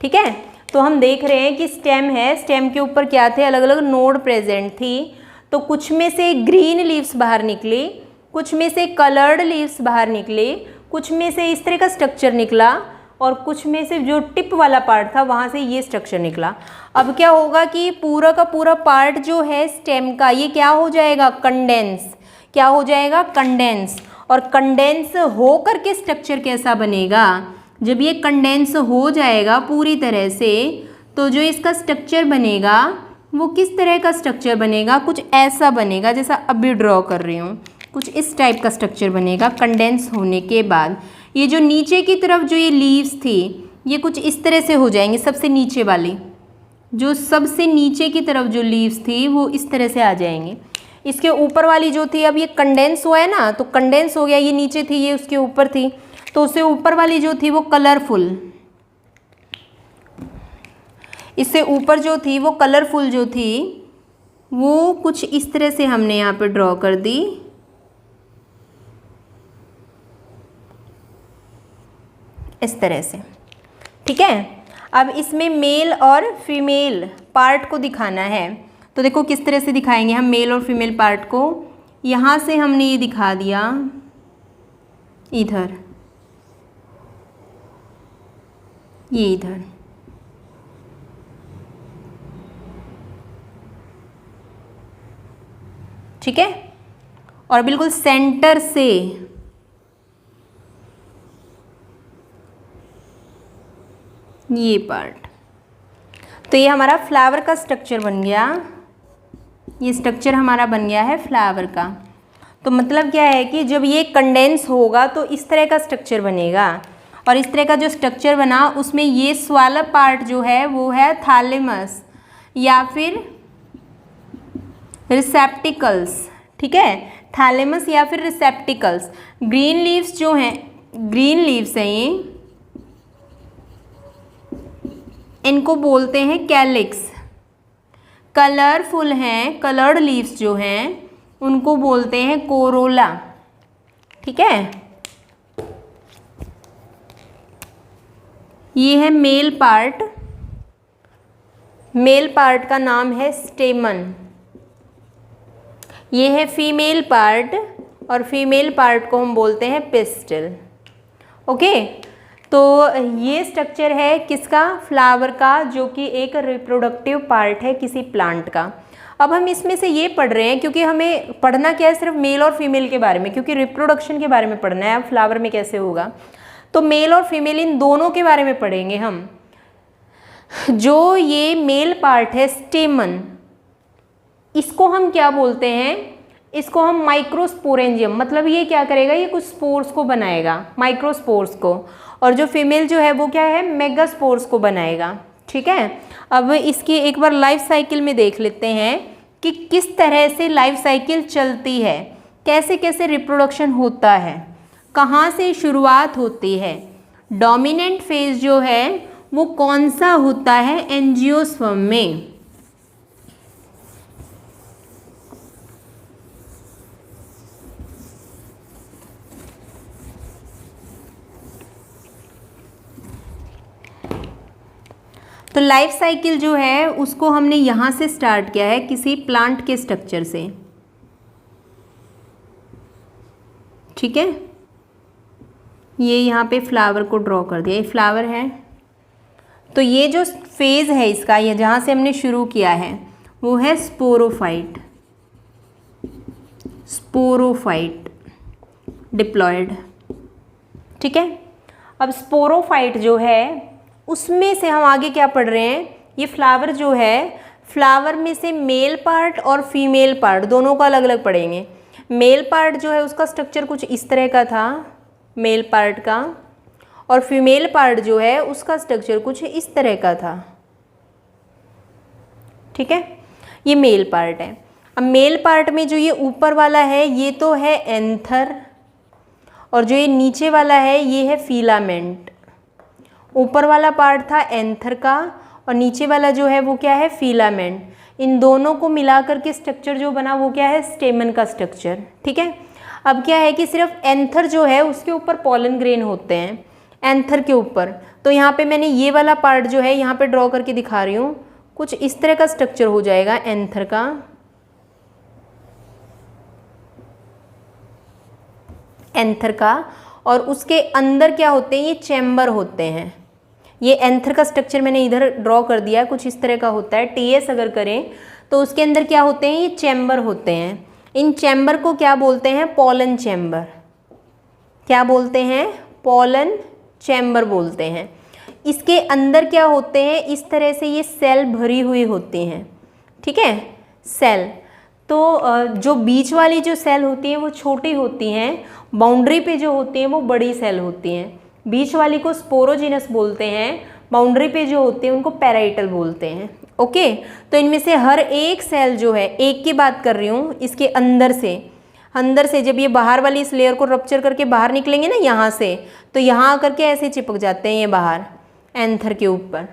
Speaker 1: ठीक है, तो हम देख रहे हैं कि स्टेम है, स्टेम के ऊपर क्या थे? अलग अलग नोड प्रेजेंट थी। तो कुछ में से ग्रीन लीव्स बाहर निकली, कुछ में से कलर्ड लीव्स बाहर निकले, कुछ में से इस तरह का स्ट्रक्चर निकला और कुछ में से जो टिप वाला पार्ट था वहाँ से ये स्ट्रक्चर निकला। अब क्या होगा कि पूरा का पूरा पार्ट जो है स्टेम का ये क्या हो जाएगा? कंडेंस। क्या हो जाएगा? कंडेंस। और कंडेंस हो करके स्ट्रक्चर कैसा बनेगा? जब ये कंडेंस हो जाएगा पूरी तरह से तो जो इसका स्ट्रक्चर बनेगा वो किस तरह का स्ट्रक्चर बनेगा? कुछ ऐसा बनेगा जैसा अभी ड्रॉ कर रही हूँ। कुछ इस टाइप का स्ट्रक्चर बनेगा कंडेंस होने के बाद। ये जो नीचे की तरफ जो ये लीव्स थी ये कुछ इस तरह से हो जाएंगे। सबसे नीचे वाली, जो सबसे नीचे की तरफ जो लीव्स थी वो इस तरह से आ जाएंगे। इसके ऊपर वाली जो थी, अब ये कंडेंस हुआ है ना, तो कंडेंस हो गया, ये नीचे थी ये उसके ऊपर थी, तो उससे ऊपर वाली जो थी वो कलरफुल, इससे ऊपर जो थी वो कलरफुल जो थी वो कुछ इस तरह से हमने यहाँ पे ड्रॉ कर दी। इस तरह से, ठीक है। अब इसमें मेल और फीमेल पार्ट को दिखाना है, तो देखो किस तरह से दिखाएंगे हम मेल और फीमेल पार्ट को। यहाँ से हमने ये दिखा दिया इधर, ये इधर, ठीक है। और बिल्कुल सेंटर से ये पार्ट, तो ये हमारा फ्लावर का स्ट्रक्चर बन गया। ये स्ट्रक्चर हमारा बन गया है फ्लावर का। तो मतलब क्या है कि जब ये कंडेंस होगा तो इस तरह का स्ट्रक्चर बनेगा, और इस तरह का जो स्ट्रक्चर बना उसमें ये वाला पार्ट जो है वो है थैलेमस या फिर रिसेप्टिकल्स, ठीक है। थैलेमस या फिर रिसेप्टिकल्स। ग्रीन लीव्स जो हैं, ग्रीन लीव्स हैं ये, इनको बोलते हैं कैलिक्स। कलरफुल हैं, कलर्ड लीव्स जो हैं उनको बोलते हैं कोरोला, ठीक है। ये है मेल पार्ट, मेल पार्ट का नाम है स्टेमन। ये है फीमेल पार्ट, और फीमेल पार्ट को हम बोलते हैं पिस्टल, ओके। तो ये स्ट्रक्चर है किसका, फ्लावर का, जो कि एक रिप्रोडक्टिव पार्ट है किसी प्लांट का। अब हम इसमें से ये पढ़ रहे हैं क्योंकि हमें पढ़ना क्या है, सिर्फ मेल और फीमेल के बारे में, क्योंकि रिप्रोडक्शन के बारे में पढ़ना है। अब फ्लावर में कैसे होगा, तो मेल और फीमेल इन दोनों के बारे में पढ़ेंगे हम। जो ये मेल पार्ट है स्टेमन, इसको हम क्या बोलते हैं, इसको हम माइक्रोस्पोरेंजियम, मतलब ये क्या करेगा, ये कुछ स्पोर्स को बनाएगा, माइक्रोस्पोर्स को। और जो फीमेल जो है वो क्या है, मेगास्पोर्स को बनाएगा, ठीक है। अब इसकी एक बार लाइफ साइकिल में देख लेते हैं कि किस तरह से लाइफ साइकिल चलती है, कैसे कैसे रिप्रोडक्शन होता है, कहाँ से शुरुआत होती है। डोमिनेंट फेज जो है वो कौन सा होता है, एंजियोस्पर्म में। तो लाइफ साइकिल जो है उसको हमने यहाँ से स्टार्ट किया है, किसी प्लांट के स्ट्रक्चर से, ठीक है। ये यहाँ पे फ्लावर को ड्रॉ कर दिया, ये फ्लावर है। तो ये जो फेज़ है इसका, ये जहाँ से हमने शुरू किया है वो है स्पोरोफाइट, स्पोरोफाइट डिप्लॉयड, ठीक है। अब स्पोरोफाइट जो है उसमें से हम आगे क्या पढ़ रहे हैं, ये फ्लावर जो है, फ्लावर में से मेल पार्ट और फीमेल पार्ट दोनों का अलग अलग पढ़ेंगे। मेल पार्ट जो है उसका स्ट्रक्चर कुछ इस तरह का था, मेल पार्ट का, और फीमेल पार्ट जो है उसका स्ट्रक्चर कुछ इस तरह का था, ठीक है। ये मेल पार्ट है। अब मेल पार्ट में जो ये ऊपर वाला है ये तो है एंथर, और जो ये नीचे वाला है ये है फिलामेंट। ऊपर वाला पार्ट था एंथर का, और नीचे वाला जो है वो क्या है, फिलामेंट। इन दोनों को मिलाकर के स्ट्रक्चर जो बना वो क्या है, स्टेमन का स्ट्रक्चर, ठीक है। अब क्या है कि सिर्फ एंथर जो है उसके ऊपर पॉलन ग्रेन होते हैं, एंथर के ऊपर। तो यहाँ पे मैंने ये वाला पार्ट जो है यहाँ पे ड्रॉ करके दिखा रही हूँ, कुछ इस तरह का स्ट्रक्चर हो जाएगा एंथर का। एंथर का, और उसके अंदर क्या होते हैं, ये चैम्बर होते हैं। ये एंथर का स्ट्रक्चर मैंने इधर ड्रॉ कर दिया है, कुछ इस तरह का होता है। टीएस अगर करें तो उसके अंदर क्या होते हैं, ये चैम्बर होते हैं। इन चैम्बर को क्या बोलते हैं, पॉलन चैम्बर। क्या बोलते हैं, पॉलन चैम्बर बोलते हैं। इसके अंदर क्या होते हैं, इस तरह से ये सेल भरी हुई होती हैं, ठीक है, सेल। तो जो बीच वाली जो सेल होती हैं वो छोटी होती हैं, बाउंड्री पे जो होती हैं वो बड़ी सेल होती हैं। बीच वाली को स्पोरोजिनस बोलते हैं, बाउंड्री पे जो होते हैं उनको पैराइटल बोलते हैं, ओके। तो इनमें से हर एक सेल जो है, एक की बात कर रही हूँ, इसके अंदर से जब ये बाहर वाली इस लेयर को रप्चर करके बाहर निकलेंगे ना यहाँ से, तो यहाँ आकर के ऐसे चिपक जाते हैं ये बाहर एंथर के ऊपर।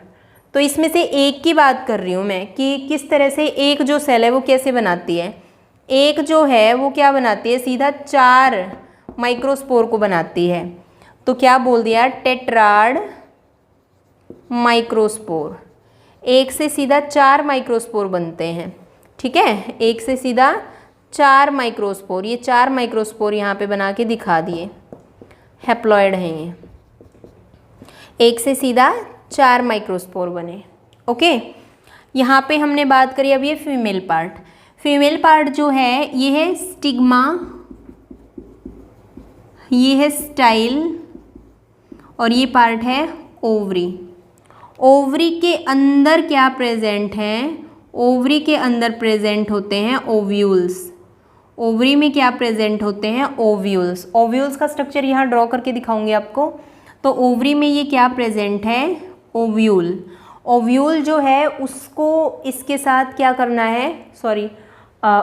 Speaker 1: तो इसमें से एक की बात कर रही हूँ मैं कि किस तरह से एक जो सेल है वो कैसे बनाती है। एक जो है वो क्या बनाती है, सीधा 4 माइक्रोस्पोर को बनाती है। तो क्या बोल दिया, टेट्राड माइक्रोस्पोर। एक से सीधा 4 माइक्रोस्पोर बनते हैं, ठीक है, एक से सीधा 4 माइक्रोस्पोर। ये 4 माइक्रोस्पोर यहाँ पे बना के दिखा दिए, हैप्लॉइड हैं ये, एक से सीधा 4 माइक्रोस्पोर बने। ओके, यहाँ पे हमने बात करी अब ये फीमेल पार्ट। फीमेल पार्ट जो है ये है स्टिग्मा, ये है स्टाइल और ये पार्ट है ओवरी। ओवरी के अंदर क्या प्रेजेंट है, ओवरी के अंदर प्रेजेंट होते हैं ओव्यूल्स। ओवरी में क्या प्रेजेंट होते हैं, ओव्यूल्स। ओव्यूल्स का स्ट्रक्चर यहाँ ड्रॉ करके दिखाऊंगी आपको। तो ओवरी में ये क्या प्रेजेंट है, ओव्यूल। ओव्यूल जो है उसको इसके साथ क्या करना है, सॉरी,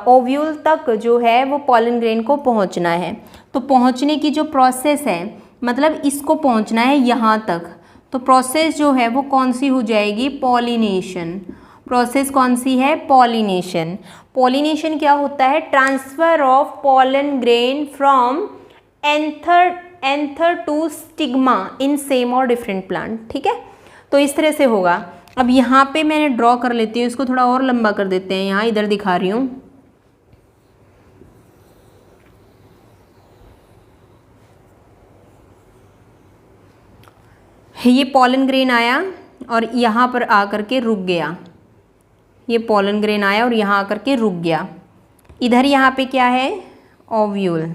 Speaker 1: ओव्यूल तक जो है वो पॉलन ग्रेन को पहुंचना है। तो पहुंचने की जो प्रोसेस है, मतलब इसको पहुंचना है यहाँ तक, तो प्रोसेस जो है वो कौन सी हो जाएगी, पॉलिनेशन। प्रोसेस कौन सी है, पॉलिनेशन। पॉलिनेशन क्या होता है, transfer of pollen grain from anther to stigma in same और डिफरेंट प्लांट, ठीक है। तो इस तरह से होगा। अब यहाँ पे मैंने ड्रॉ कर लेती हूँ, इसको थोड़ा और लंबा कर देते हैं, यहाँ इधर दिखा रही हूँ। ये पॉलन ग्रेन आया और यहाँ पर आकर के रुक गया। ये पॉलन ग्रेन आया और यहाँ आकर के रुक गया। इधर यहाँ पे क्या है, ओव्यूल।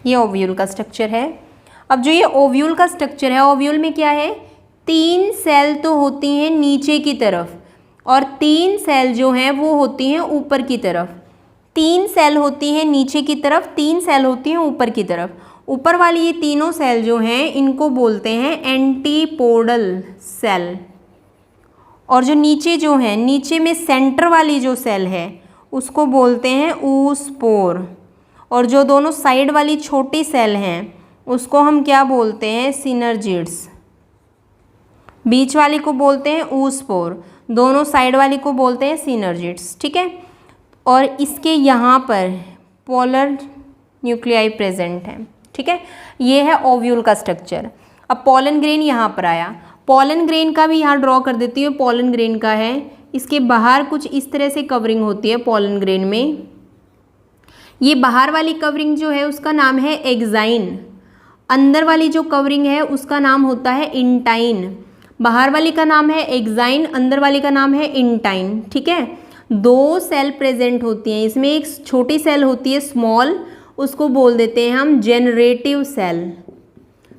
Speaker 1: ये ओव्यूल का स्ट्रक्चर है। अब जो ये ओव्यूल का स्ट्रक्चर है, ओव्यूल में क्या है, 3 सेल तो होती हैं नीचे की तरफ और 3 सेल जो हैं वो होती हैं ऊपर की तरफ। 3 सेल होती हैं नीचे की तरफ, 3 सेल होती हैं ऊपर की तरफ। ऊपर वाली ये तीनों सेल जो हैं इनको बोलते हैं एंटीपोडल सेल। और जो नीचे जो है, नीचे में सेंटर वाली जो सेल है उसको बोलते हैं ऊस्पोर। और जो दोनों साइड वाली छोटी सेल हैं उसको हम क्या बोलते हैं, सिनर्जिड्स। बीच वाली को बोलते हैं ऊस्पोर, दोनों साइड वाली को बोलते हैं सिनर्जिड्स, ठीक है। और इसके यहाँ पर पोलर न्यूक्लियाई प्रेजेंट हैं, ठीक है। ये है ओव्यूल का स्ट्रक्चर। अब पॉलन ग्रेन यहाँ पर आया, पॉलन ग्रेन का भी यहाँ ड्रॉ कर देती हूँ। पॉलन ग्रेन का है, इसके बाहर कुछ इस तरह से कवरिंग होती है पॉलन ग्रेन में। ये बाहर वाली कवरिंग जो है उसका नाम है एक्साइन, अंदर वाली जो कवरिंग है उसका नाम होता है इंटाइन। बाहर वाली का नाम है एक्साइन, अंदर वाली का नाम है इंटाइन, ठीक है। 2 सेल प्रेजेंट होती हैं इसमें। एक छोटी सेल होती है स्मॉल, उसको बोल देते हैं हम जेनरेटिव सेल।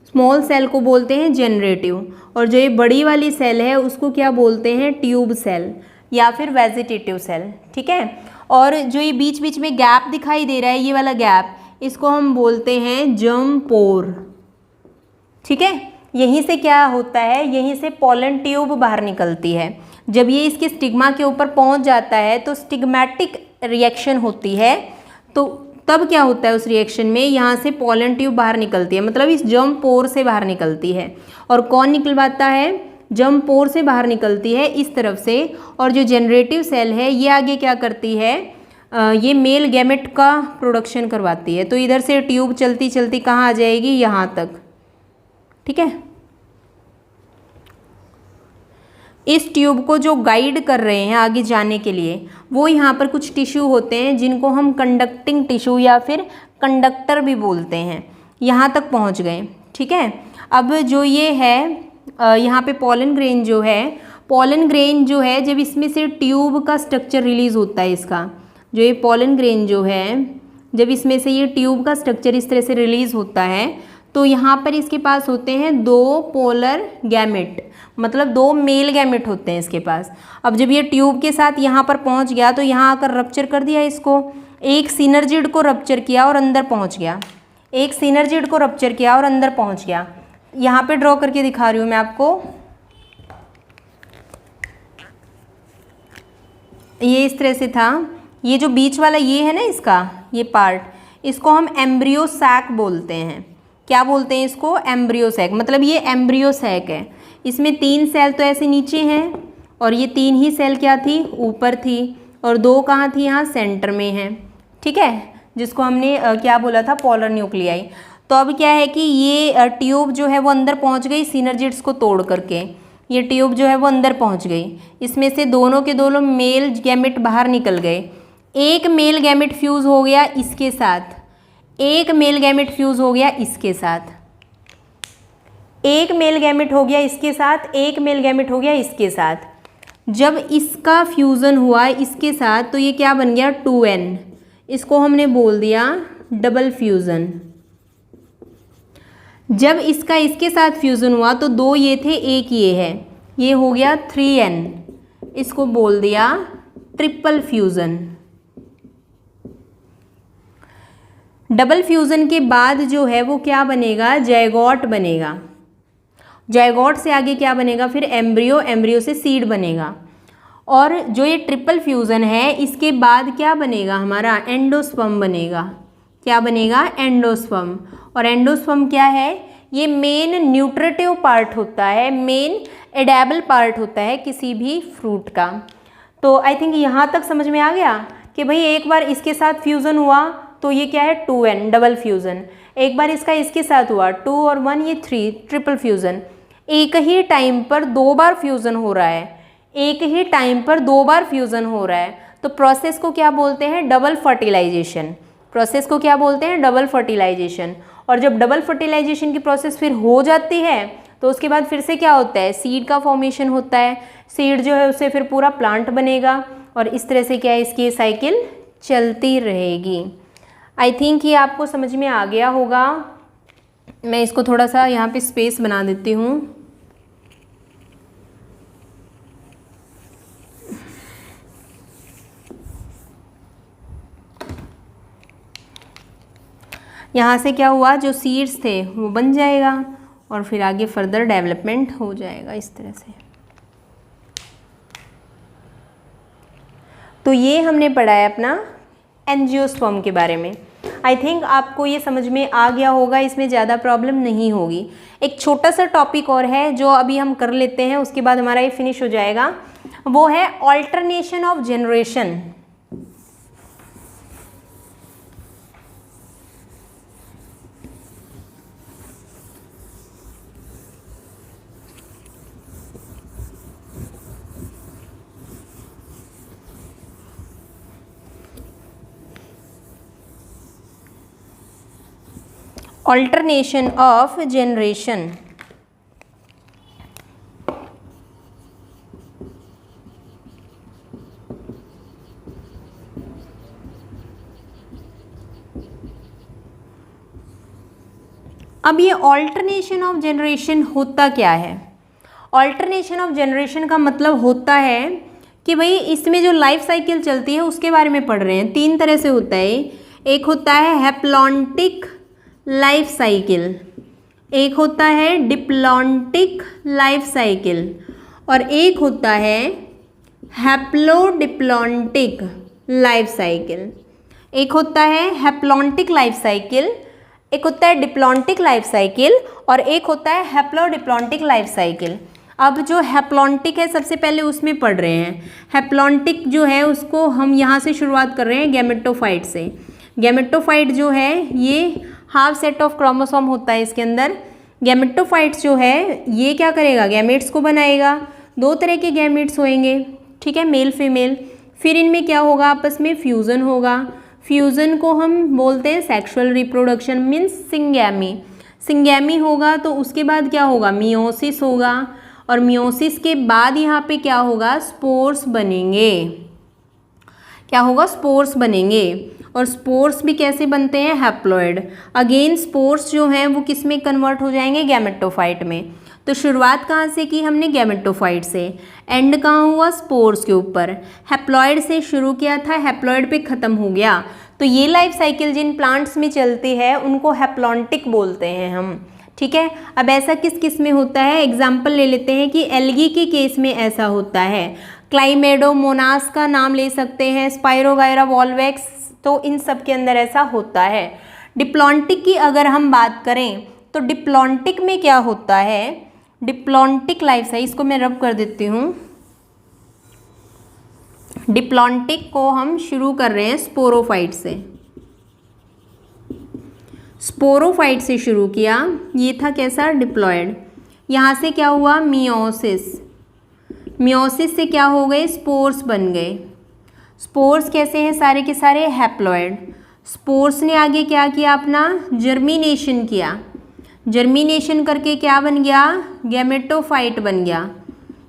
Speaker 1: स्मॉल सेल को बोलते हैं जेनरेटिव। और जो ये बड़ी वाली सेल है उसको क्या बोलते हैं, ट्यूब सेल या फिर वेजिटेटिव सेल, ठीक है। और जो ये बीच बीच में गैप दिखाई दे रहा है, ये वाला गैप, इसको हम बोलते हैं जर्म पोर, ठीक है। यहीं से क्या होता है, यहीं से पॉलन ट्यूब बाहर निकलती है। जब ये इसके स्टिग्मा के ऊपर पहुंच जाता है तो स्टिग्मेटिक रिएक्शन होती है। तो तब क्या होता है, उस रिएक्शन में यहाँ से पॉलन ट्यूब बाहर निकलती है, मतलब इस जर्म पोर से बाहर निकलती है। और कौन निकलवाता है, जर्म पोर से बाहर निकलती है इस तरफ से। और जो जनरेटिव सेल है ये आगे क्या करती है, ये मेल गैमेट का प्रोडक्शन करवाती है। तो इधर से ट्यूब चलती चलती कहाँ आ जाएगी, यहाँ तक, ठीक है। इस ट्यूब को जो गाइड कर रहे हैं आगे जाने के लिए, वो यहाँ पर कुछ टिश्यू होते हैं जिनको हम कंडक्टिंग टिश्यू या फिर कंडक्टर भी बोलते हैं। यहाँ तक पहुँच गए, ठीक है। अब जो ये है यहाँ पे पॉलन ग्रेन जो है, पॉलन ग्रेन जो है जब इसमें से ट्यूब का स्ट्रक्चर रिलीज होता है, इसका जो ये पॉलन ग्रेन जो है जब इसमें से ये ट्यूब का स्ट्रक्चर इस तरह से रिलीज होता है तो यहाँ पर इसके पास होते हैं 2 पोलर गैमेट, मतलब 2 मेल गैमेट होते हैं इसके पास। अब जब ये ट्यूब के साथ यहाँ पर पहुँच गया तो यहाँ आकर रप्चर कर दिया इसको, एक सिनर्जिड को रप्चर किया और अंदर पहुँच गया, एक सिनर्जिड को रप्चर किया और अंदर पहुँच गया। यहाँ पे ड्रॉ करके दिखा रही हूँ मैं आपको। ये इस तरह से था, ये जो बीच वाला ये है ना इसका ये पार्ट, इसको हम एम्ब्रियो सैक बोलते हैं। क्या बोलते हैं इसको? Embryo sac. मतलब ये एम्ब्रियो सैक है, इसमें 3 सेल तो ऐसे नीचे हैं और ये 3 ही सेल क्या थी? ऊपर थी, और 2 कहाँ थी? यहाँ सेंटर में है, ठीक है, जिसको हमने क्या बोला था? Polar nuclei. तो अब क्या है कि ये ट्यूब जो है वो अंदर पहुँच गई सिनर्जिड्स को तोड़ करके, ये ट्यूब जो है वो अंदर पहुँच गई, इसमें से दोनों के दोनों मेल गैमेट बाहर निकल गए। एक मेल गैमेट फ्यूज़ हो गया इसके साथ, एक मेल गैमेट फ्यूज़ हो गया इसके साथ, एक मेल गैमेट हो गया इसके साथ, एक मेल गैमेट हो गया इसके साथ। जब इसका फ्यूज़न हुआ इसके साथ तो ये क्या बन गया? 2n। इसको हमने बोल दिया डबल फ्यूज़न। जब इसका इसके साथ फ्यूज़न हुआ तो 2 ये थे, एक ये है, ये हो गया 3n। इसको बोल दिया ट्रिपल फ्यूज़न। डबल फ्यूज़न के बाद जो है वो क्या बनेगा? जायगोट बनेगा। जायगोट से आगे क्या बनेगा? फिर एम्ब्रियो, एम्ब्रियो से सीड बनेगा। और जो ये ट्रिपल फ्यूज़न है इसके बाद क्या बनेगा? हमारा एंडोस्पर्म बनेगा। क्या बनेगा? एंडोस्पर्म। और एंडोस्पर्म क्या है? ये मेन न्यूट्रिटिव पार्ट होता है, मेन एडेबल पार्ट होता है किसी भी फ्रूट का। तो आई थिंक यहाँ तक समझ में आ गया कि भाई एक बार इसके साथ फ्यूज़न हुआ तो ये क्या है? 2n double fusion. एक बार इसका इसके साथ हुआ 2 और 1 ये 3 ट्रिपल फ्यूज़न। एक ही टाइम पर 2 बार फ्यूज़न हो रहा है, एक ही टाइम पर 2 बार फ्यूज़न हो रहा है, तो प्रोसेस को क्या बोलते हैं? Double fertilisation. प्रोसेस को क्या बोलते हैं? Double fertilization. और जब डबल फर्टिलाइजेशन की प्रोसेस फिर हो जाती है तो उसके बाद फिर से क्या होता है? सीड का फॉर्मेशन होता है। सीड जो है उससे फिर पूरा प्लांट बनेगा और इस तरह से क्या है? इसकी साइकिल चलती रहेगी। आई थिंक ये आपको समझ में आ गया होगा। मैं इसको थोड़ा सा यहाँ पे स्पेस बना देती हूँ। यहाँ से क्या हुआ? जो सीड्स थे वो बन जाएगा और फिर आगे फर्दर डेवलपमेंट हो जाएगा इस तरह से। तो ये हमने पढ़ा है अपना एंजियोस्पर्म के बारे में। आई थिंक आपको ये समझ में आ गया होगा, इसमें ज़्यादा प्रॉब्लम नहीं होगी। एक छोटा सा टॉपिक और है जो अभी हम कर लेते हैं, उसके बाद हमारा ये फिनिश हो जाएगा। वो है alternation of generation. Alternation of generation. अब ये ऑल्टरनेशन ऑफ जनरेशन होता क्या है? ऑल्टरनेशन ऑफ जनरेशन का मतलब होता है कि भाई इसमें जो लाइफ साइकिल चलती है उसके बारे में पढ़ रहे हैं। 3 तरह से होता है। एक होता है हैप्लॉन्टिक लाइफ साइकिल, एक होता है डिप्लॉन्टिक लाइफ साइकिल और एक होता है हैप्लोडिप्लॉन्टिक लाइफ साइकिल। एक होता है हैप्लॉन्टिक लाइफ साइकिल, एक होता है डिप्लॉन्टिक लाइफ साइकिल और एक होता है हैप्लोडिप्लॉन्टिक लाइफ साइकिल। अब जो हैप्लॉन्टिक है सबसे पहले उसमें पढ़ रहे हैं। हैप्लॉन्टिक जो है उसको हम यहाँ से शुरुआत कर रहे हैं गैमेटोफाइट से। गैमेटोफाइट जो है ये हाफ सेट ऑफ क्रोमोसोम होता है इसके अंदर। गैमेटोफाइट्स जो है ये क्या करेगा? गैमेट्स को बनाएगा। 2 तरह के गैमेट्स होंगे, ठीक है, मेल फीमेल। फिर इनमें क्या होगा? आपस में फ्यूज़न होगा। फ्यूज़न को हम बोलते हैं sexual reproduction, means syngamy. Syngamy होगा तो उसके बाद क्या होगा? मियोसिस होगा और मियोसिस के बाद यहाँ पे क्या होगा? स्पोर्स बनेंगे। क्या होगा? स्पोर्स बनेंगे। और स्पोर्स भी कैसे बनते हैं? हैप्लॉइड। अगेन स्पोर्स जो हैं वो किस में कन्वर्ट हो जाएंगे? गैमेटोफाइट में। तो शुरुआत कहाँ से की हमने? गैमेटोफाइट से। एंड कहाँ हुआ? स्पोर्स के ऊपर। हैप्लॉइड से शुरू किया था, हैप्लॉइड पे ख़त्म हो गया। तो ये लाइफ साइकिल जिन प्लांट्स में चलती है उनको हैप्लॉन्टिक बोलते हैं हम, ठीक है। अब ऐसा किस किस में होता है? एग्जाम्पल ले लेते हैं कि एल्गी के केस में ऐसा होता है। क्लाइमेडोमोनास का नाम ले सकते हैं, स्पाइरोगायरा वॉल्वेक्स, तो इन सब के अंदर ऐसा होता है। डिप्लॉन्टिक की अगर हम बात करें तो डिप्लॉन्टिक में क्या होता है, डिप्लॉन्टिक लाइफ साइकिल, इसको मैं रब कर देती हूँ। डिप्लॉन्टिक को हम शुरू कर रहे हैं स्पोरोफाइट से, स्पोरोफाइट से शुरू किया, ये था कैसा डिप्लॉयड, यहाँ से क्या हुआ मियोसिस, मियोसिस से क्या हो गए स्पोर्स बन गए। स्पोर्स कैसे हैं सारे के सारे हैप्लॉयड। स्पोर्स ने आगे क्या किया अपना जर्मिनेशन किया, जर्मिनेशन करके क्या बन गया गैमेटोफाइट बन गया।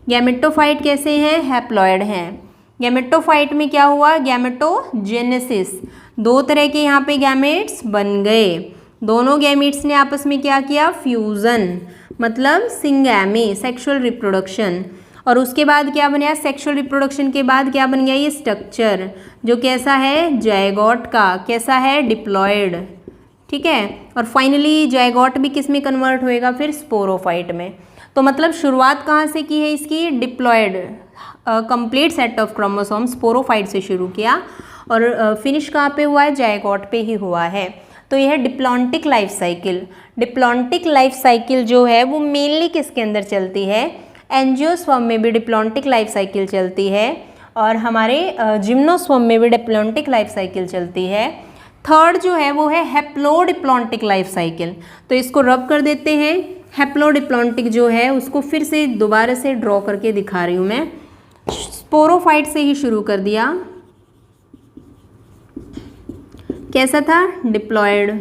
Speaker 1: गैमेटोफाइट कैसे हैं हैप्लॉयड हैं। गैमेटोफाइट में क्या हुआ गैमेटोजेनेसिस, दो तरह के यहाँ पे गैमेट्स बन गए, दोनों गैमेट्स ने आपस में क्या किया फ्यूज़न, मतलब सिंगैमी सेक्सुअल रिप्रोडक्शन। और उसके बाद क्या बना सेक्सुअल रिप्रोडक्शन के बाद क्या बन गया ये स्ट्रक्चर जो कैसा है जायगोट का, कैसा है डिप्लॉयड, ठीक है। और फाइनली जायगोट भी किस में कन्वर्ट होएगा फिर स्पोरोफाइट में। तो मतलब शुरुआत कहाँ से की है इसकी diploid complete set of chromosome sporophyte से शुरू किया और फिनिश कहाँ पे हुआ है जायगोट पे ही हुआ है। तो यह है diplontic life cycle. Diplontic life cycle जो है वो मेनली किसके अंदर चलती है, एंजियोस्पर्म में भी डिप्लॉन्टिक लाइफ साइकिल चलती है और हमारे जिम्नोस्पर्म में भी डिप्लॉन्टिक लाइफ साइकिल चलती है। थर्ड जो है वो है हैप्लोडिप्लॉन्टिक लाइफ साइकिल, तो इसको रब कर देते हैं। हैप्लोडिप्लॉन्टिक जो है उसको फिर से दोबारा से ड्रॉ करके दिखा रही हूँ मैं। स्पोरोफाइट से ही शुरू कर दिया, कैसा था डिप्लॉयड,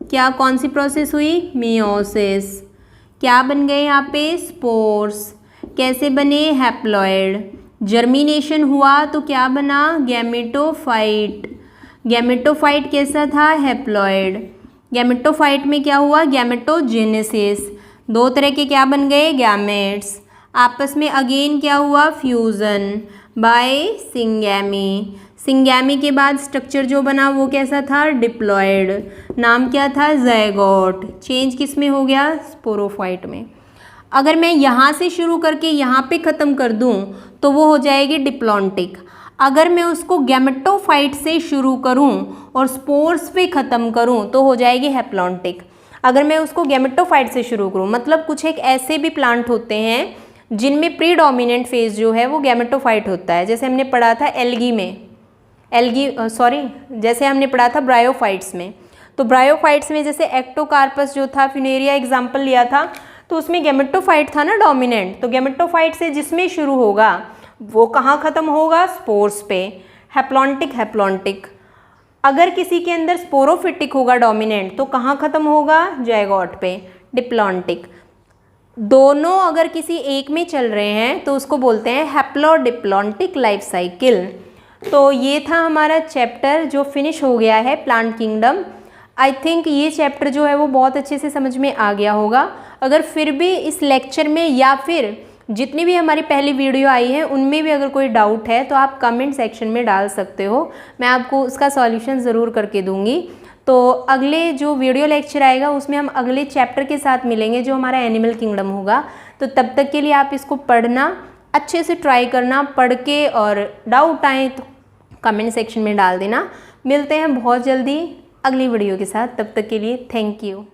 Speaker 1: क्या कौन सी प्रोसेस हुई मियोसिस, क्या बन गए यहाँ पे स्पोर्स, कैसे बने हैप्लॉयड, जर्मिनेशन हुआ तो क्या बना गैमेटोफाइट, गैमेटोफाइट कैसा था हैप्लॉयड, गैमेटोफाइट में क्या हुआ गैमेटोजेनेसिस, दो तरह के क्या बन गए गैमेट्स, आपस में अगेन क्या हुआ फ्यूज़न बाय सिंगैमी, सिंगैमी के बाद स्ट्रक्चर जो बना वो कैसा था डिप्लॉयड, नाम क्या था ज़ायगोट, चेंज किस में हो गया स्पोरोफाइट में। अगर मैं यहाँ से शुरू करके यहाँ पे ख़त्म कर दूँ तो वो हो जाएगी डिप्लॉन्टिक। अगर मैं उसको गैमेटोफाइट से शुरू करूँ और स्पोर्स पे ख़त्म करूँ तो हो जाएगी हैप्लॉन्टिक। अगर मैं उसको गैमेटोफाइट से शुरू करूँ, मतलब कुछ एक ऐसे भी प्लांट होते हैं जिनमें प्रीडोमिनेंट फेज जो है वो गैमेटोफाइट होता है, जैसे हमने पढ़ा था एल्गी में, जैसे हमने पढ़ा था ब्रायोफाइट्स में। तो ब्रायोफाइट्स में जैसे एक्टोकार्पस जो था, फ्यूनेरिया एग्जाम्पल लिया था, तो उसमें गैमेटोफाइट था ना डोमिनेंट, तो गैमेटोफाइट से जिसमें शुरू होगा वो कहाँ ख़त्म होगा स्पोर्स पे, हैप्लॉन्टिक हैप्लॉन्टिक। अगर किसी के अंदर स्पोरोफिटिक होगा डोमिनेंट तो कहाँ ख़त्म होगा जायगोट पे डिप्लॉन्टिक। दोनों अगर किसी एक में चल रहे हैं तो उसको बोलते हैं हैप्लोडिप्लॉन्टिक लाइफ साइकिल। तो ये था हमारा चैप्टर जो फिनिश हो गया है प्लांट किंगडम। आई थिंक ये चैप्टर जो है वो बहुत अच्छे से समझ में आ गया होगा। अगर फिर भी इस लेक्चर में या फिर जितनी भी हमारी पहली वीडियो आई है उनमें भी अगर कोई डाउट है तो आप कमेंट सेक्शन में डाल सकते हो, मैं आपको उसका सॉल्यूशन ज़रूर करके दूंगी। तो अगले जो वीडियो लेक्चर आएगा उसमें हम अगले चैप्टर के साथ मिलेंगे जो हमारा एनिमल किंगडम होगा। तो तब तक के लिए आप इसको पढ़ना, अच्छे से ट्राई करना, पढ़ के और डाउट आए तो कमेंट सेक्शन में डाल देना। मिलते हैं बहुत जल्दी अगली वीडियो के साथ, तब तक के लिए थैंक यू।